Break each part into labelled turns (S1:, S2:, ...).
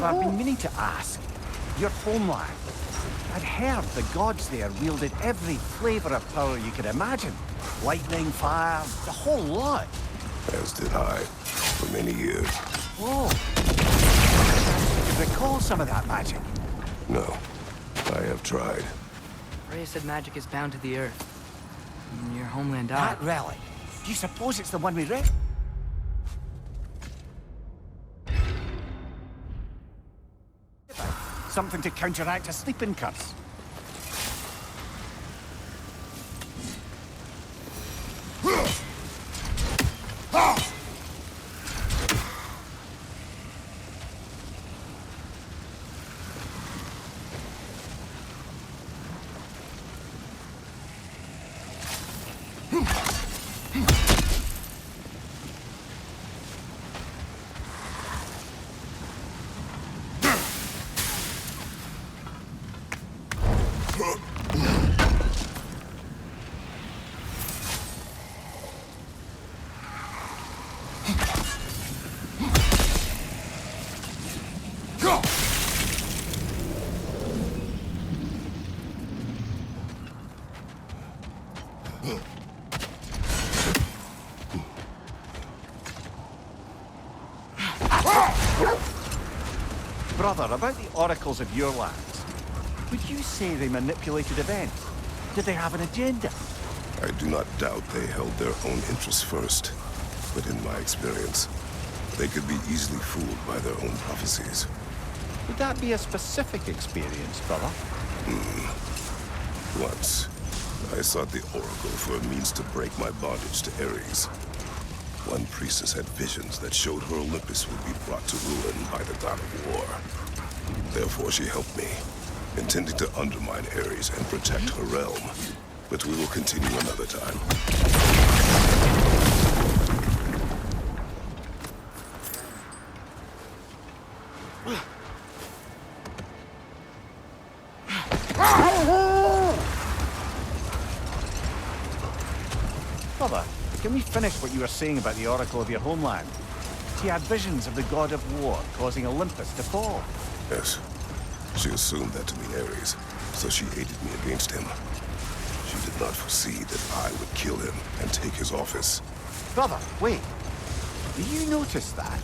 S1: Brother, I've been meaning to ask. Your homeland. I'd heard the gods there wielded every flavour of power you could imagine. Lightning, fire, the whole lot.
S2: As did I, for many years.
S1: Whoa. You recall some of that magic?
S2: No, I have tried.
S3: Freya said magic is bound to the earth. And your homeland died.
S1: That relic. Do you suppose it's the one we read? Something to counteract a sleeping curse. Brother, about the oracles of your lands, would you say they manipulated events? Did they have an agenda?
S2: I do not doubt they held their own interests first, but in my experience, they could be easily fooled by their own prophecies.
S1: Would that be a specific experience, brother?
S2: Once, I sought the Oracle for a means to break my bondage to Ares. One priestess had visions that showed her Olympus would be brought to ruin by the god of war. Therefore she helped me, intending to undermine Ares and protect her realm. But we will continue another time.
S1: Brother, can we finish what you were saying about the oracle of your homeland? She had visions of the god of war causing Olympus to fall.
S2: Yes. She assumed that to mean Ares, so she aided me against him. She did not foresee that I would kill him and take his office.
S1: Brother, wait. Do you notice that?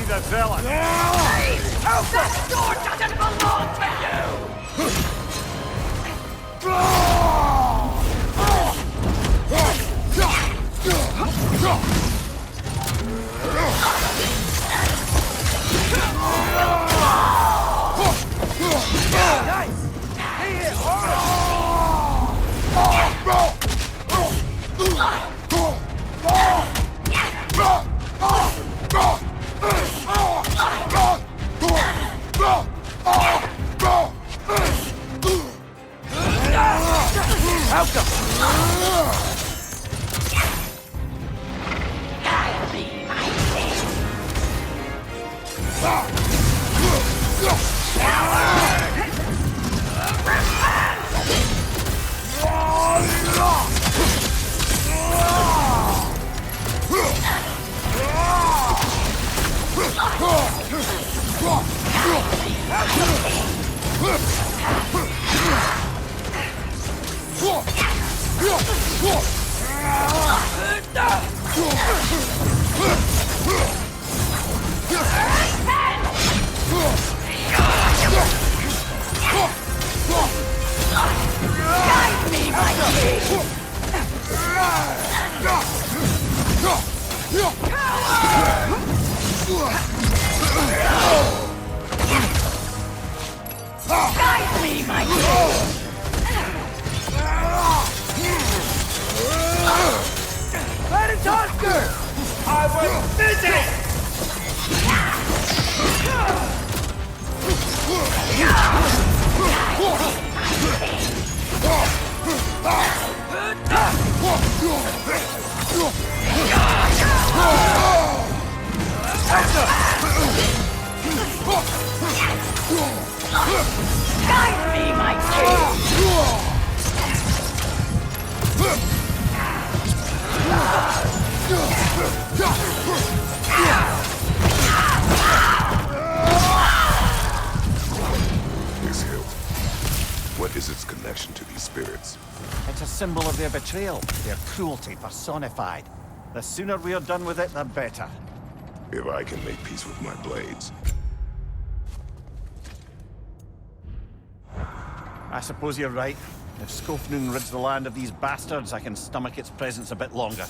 S1: The Zealous!
S4: Oh, that door doesn't belong to you! Guide me, my king! Let it Oscar! I will visit! Guide me, my king!
S2: This hilt. What is its connection to these spirits?
S1: It's a symbol of their betrayal, their cruelty personified. The sooner we're done with it, the better.
S2: If I can make peace with my blades.
S1: I suppose you're right. If Skofnung rids the land of these bastards, I can stomach its presence a bit longer.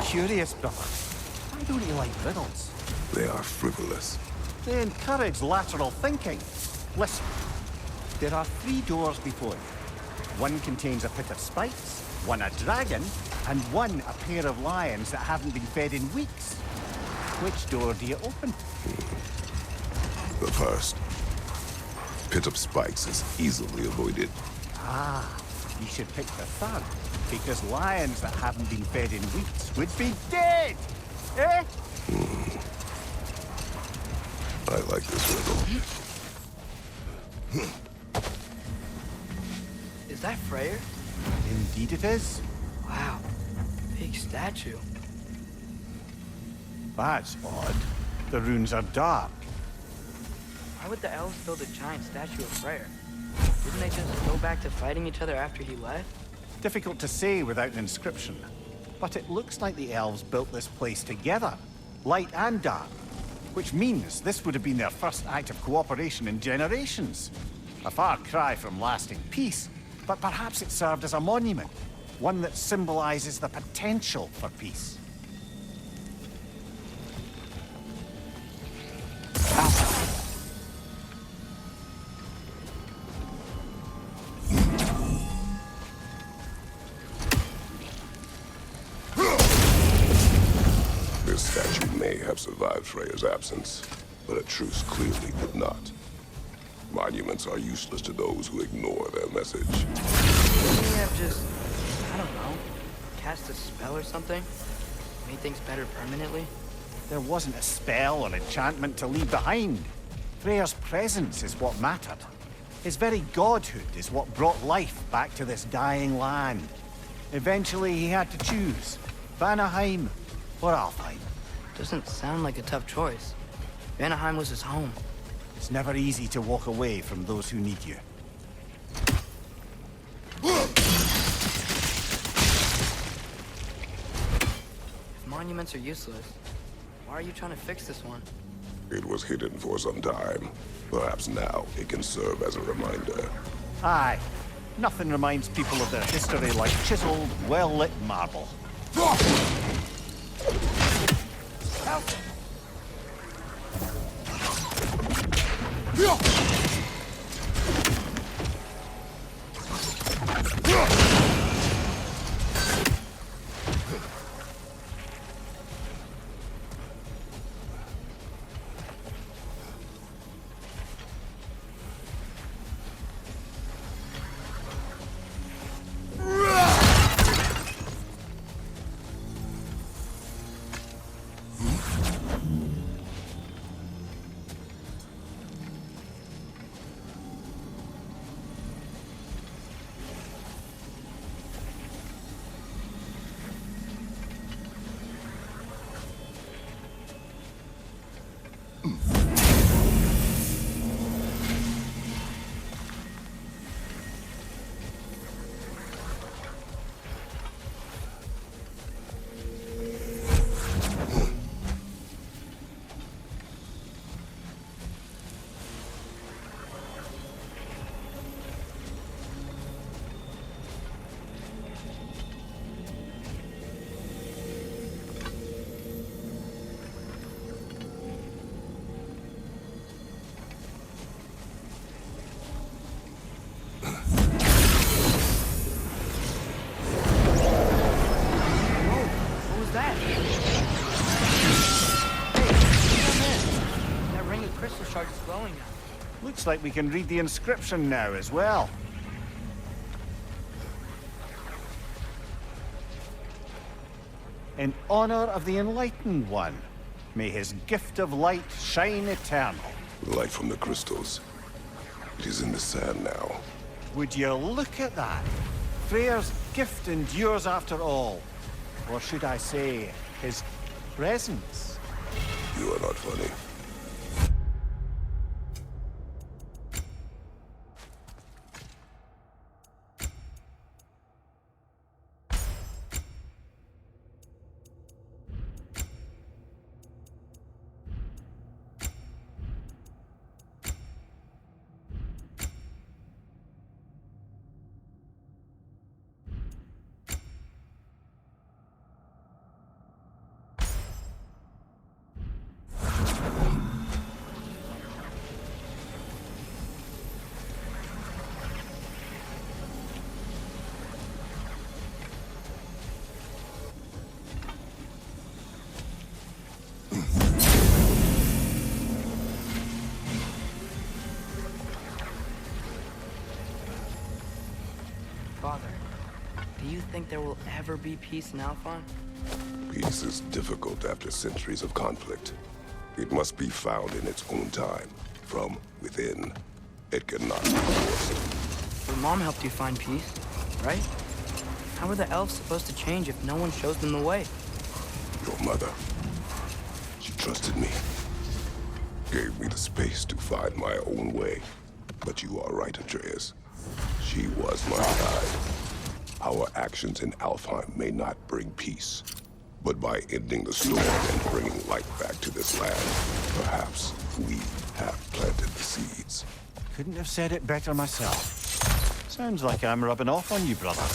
S1: Curious, brother. Why don't you like riddles?
S2: They are frivolous.
S1: They encourage lateral thinking. Listen, there are 3 doors before you. One contains a pit of spikes, one a dragon, and one a pair of lions that haven't been fed in weeks. Which door do you open?
S2: The first. Pit of spikes is easily avoided.
S1: Ah, you should pick the third, because lions that haven't been fed in weeks would be dead! Eh?
S2: I like this riddle.
S3: Is that Freyr?
S1: Indeed it is.
S3: Wow. Big statue.
S1: That's odd. The runes are dark.
S3: Why would the elves build a giant statue of Freyr? Didn't they just go back to fighting each other after he left?
S1: Difficult to say without an inscription. But it looks like the elves built this place together, light and dark. Which means this would have been their first act of cooperation in generations. A far cry from lasting peace, but perhaps it served as a monument. One that symbolizes the potential for peace.
S2: This statue may have survived Freyr's absence, but a truce clearly did not. Monuments are useless to those who ignore their message.
S3: Couldn't he have just, I don't know, cast a spell or something? Made things better permanently?
S1: There wasn't a spell or enchantment to leave behind. Freyr's presence is what mattered. His very godhood is what brought life back to this dying land. Eventually he had to choose, Vanaheim or Alfheim.
S3: Doesn't sound like a tough choice. Vanaheim was his home.
S1: It's never easy to walk away from those who need you.
S3: If monuments are useless, why are you trying to fix this one?
S2: It was hidden for some time. Perhaps now it can serve as a reminder.
S1: Aye. Nothing reminds people of their history like chiseled, well-lit marble. Looks like we can read the inscription now as well. In honor of the Enlightened One, may his gift of light shine eternal.
S2: Light from the crystals. It is in the sand now.
S1: Would you look at that? Freyr's gift endures after all. Or should I say, his presence?
S2: You are not funny.
S3: Father, do you think there will ever be peace in Alphon?
S2: Peace is difficult after centuries of conflict. It must be found in its own time, from within. It cannot be forced.
S3: Your mom helped you find peace, right? How are the elves supposed to change if no one shows them the way?
S2: Your mother. She trusted me. Gave me the space to find my own way. But you are right, Atreus. She was my guide. Our actions in Alfheim may not bring peace, but by ending the storm and bringing light back to this land, perhaps we have planted the seeds.
S1: Couldn't have said it better myself. Sounds like I'm rubbing off on you, brother.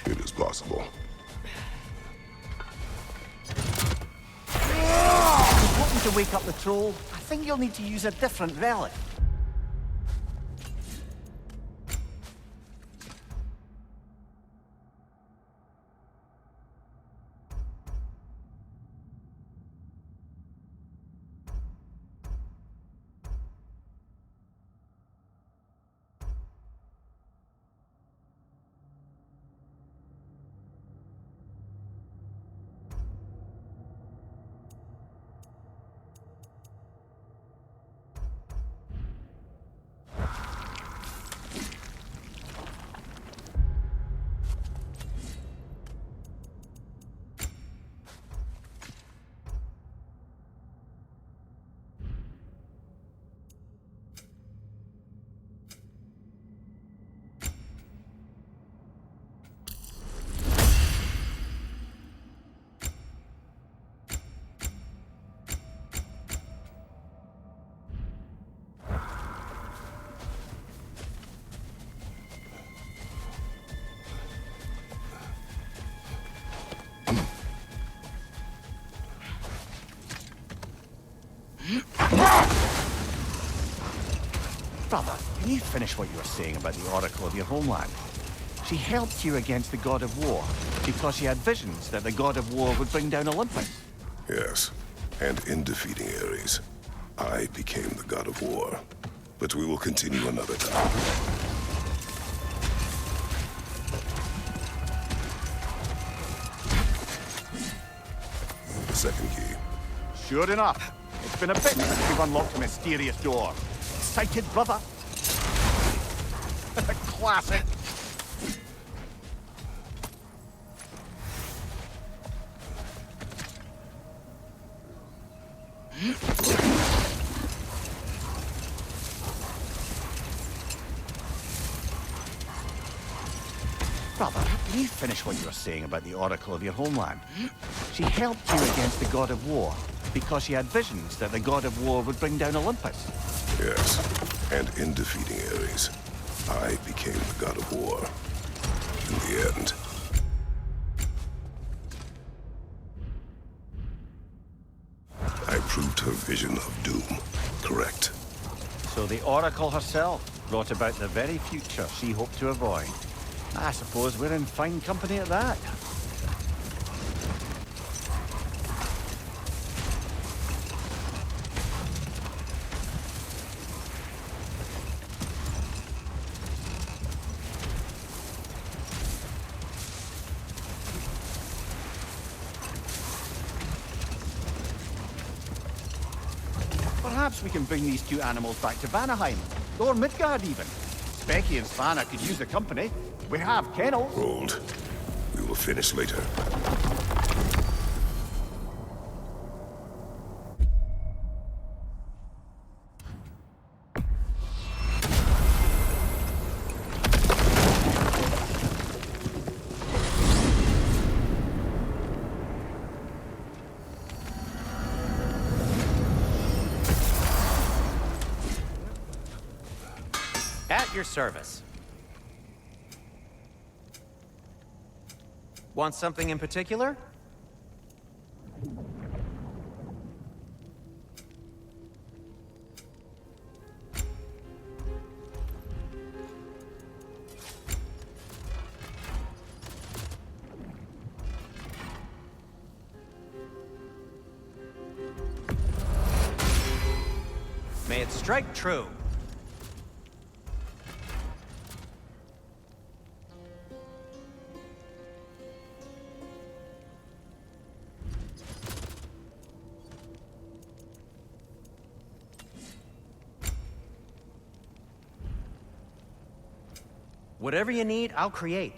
S2: It is possible.
S1: Hoping to wake up the troll, I think you'll need to use a different relic. Brother, can you finish what you were saying about the Oracle of your homeland? She helped you against the God of War because she had visions that the God of War would bring down Olympus.
S2: Yes, and in defeating Ares, I became the god of war. But we will continue another time. The second key.
S1: Sure enough. It's been a bit since we've unlocked a mysterious door. Excited, brother? Classic. Brother, can you finish what you were saying about the Oracle of your homeland? She helped you against the God of War because she had visions that the God of War would bring down Olympus.
S2: Yes, and in defeating Ares, I became the god of war. In the end. I proved her vision of doom correct.
S1: So the Oracle herself brought about the very future she hoped to avoid. I suppose we're in fine company at that. Perhaps we can bring these two animals back to Vanaheim, or Midgard even. Becky and Svanna could use the company. We have kennels.
S2: Hold. We will finish later.
S5: At your service. Want something in particular? May it strike true. Whatever you need, I'll create.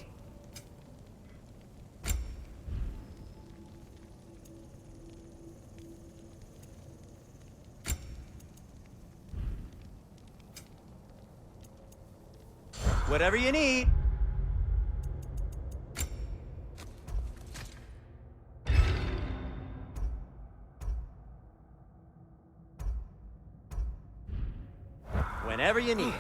S5: Whatever you need. Whenever you need it.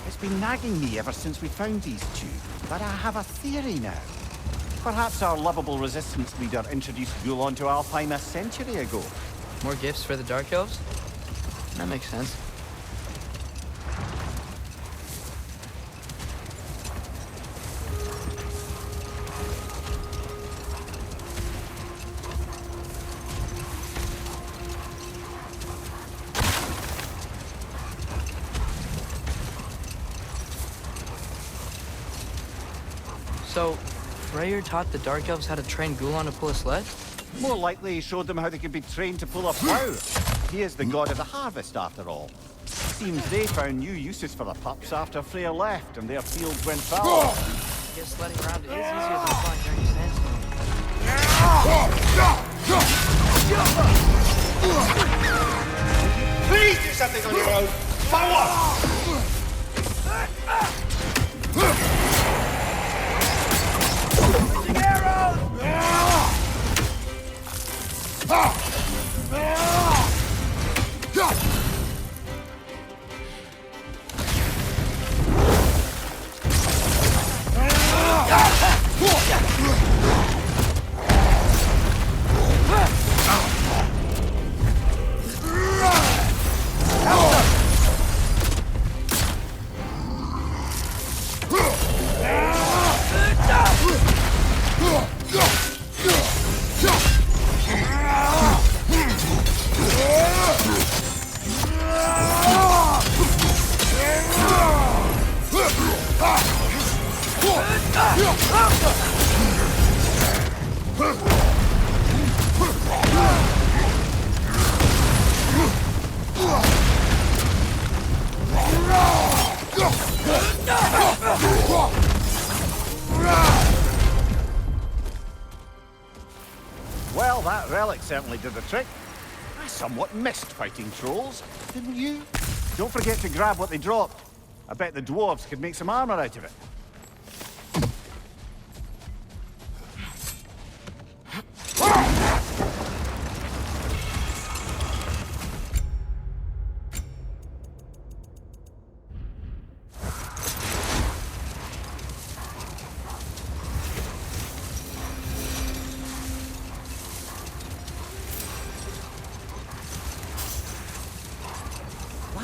S1: It's been nagging me ever since we found these two, but I have a theory now. Perhaps our lovable resistance leader introduced Gulon to Alfheim a century ago.
S3: More gifts for the Dark Elves? That makes sense. So, Freyr taught the Dark Elves how to train Gulon to pull a sled?
S1: More likely he showed them how they could be trained to pull a plough. He is the god of the harvest, after all. Seems they found new uses for the pups after Freyr left and their fields went fallow.
S3: I guess sledding around is easier than flying during a sandstorm.
S6: Please do something on your own! Forward!
S1: Well, that relic certainly did the trick. I somewhat missed fighting trolls, didn't you? Don't forget to grab what they dropped. I bet the dwarves could make some armor out of it.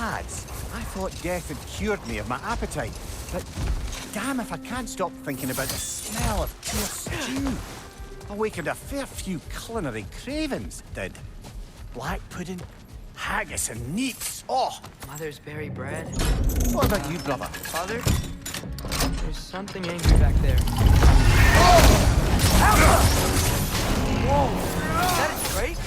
S1: lads. I thought death had cured me of my appetite, but damn if I can't stop thinking about the smell of pure stew. Awakened a fair few culinary cravings, it did. Black pudding, haggis and neeps. Oh!
S3: Mother's berry bread.
S1: What about you, brother?
S3: Father? There's something angry back there. Whoa! Is that a drake?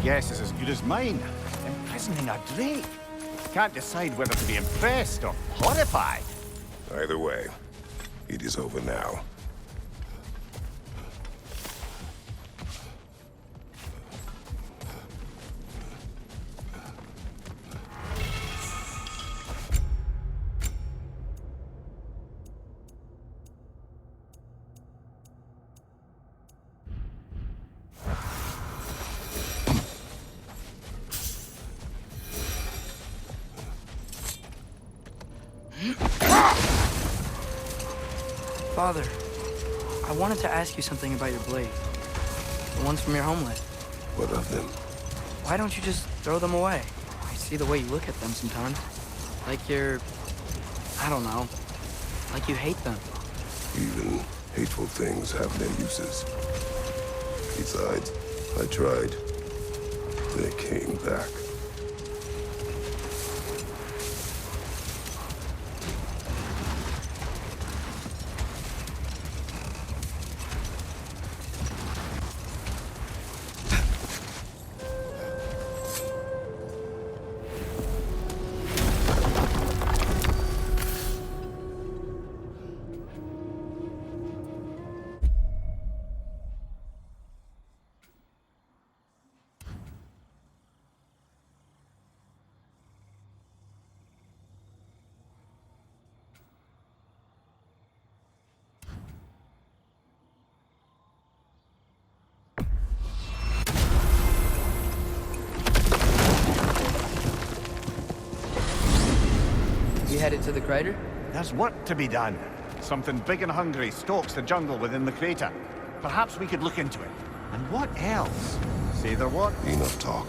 S1: Guess is as good as mine. Imprisoning a drake. Can't decide whether to be impressed or horrified.
S2: Either way, it is over now.
S3: Father, I wanted to ask you something about your blade. The ones from your homeland.
S2: What of them?
S3: Why don't you just throw them away? I see the way you look at them sometimes. Like you're... I don't know. Like you hate them.
S2: Even hateful things have their uses. Besides, I tried. They came back.
S3: Headed to the crater?
S1: There's work to be done. Something big and hungry stalks the jungle within the crater. Perhaps we could look into it. And what else? Say there what?
S2: Enough talk.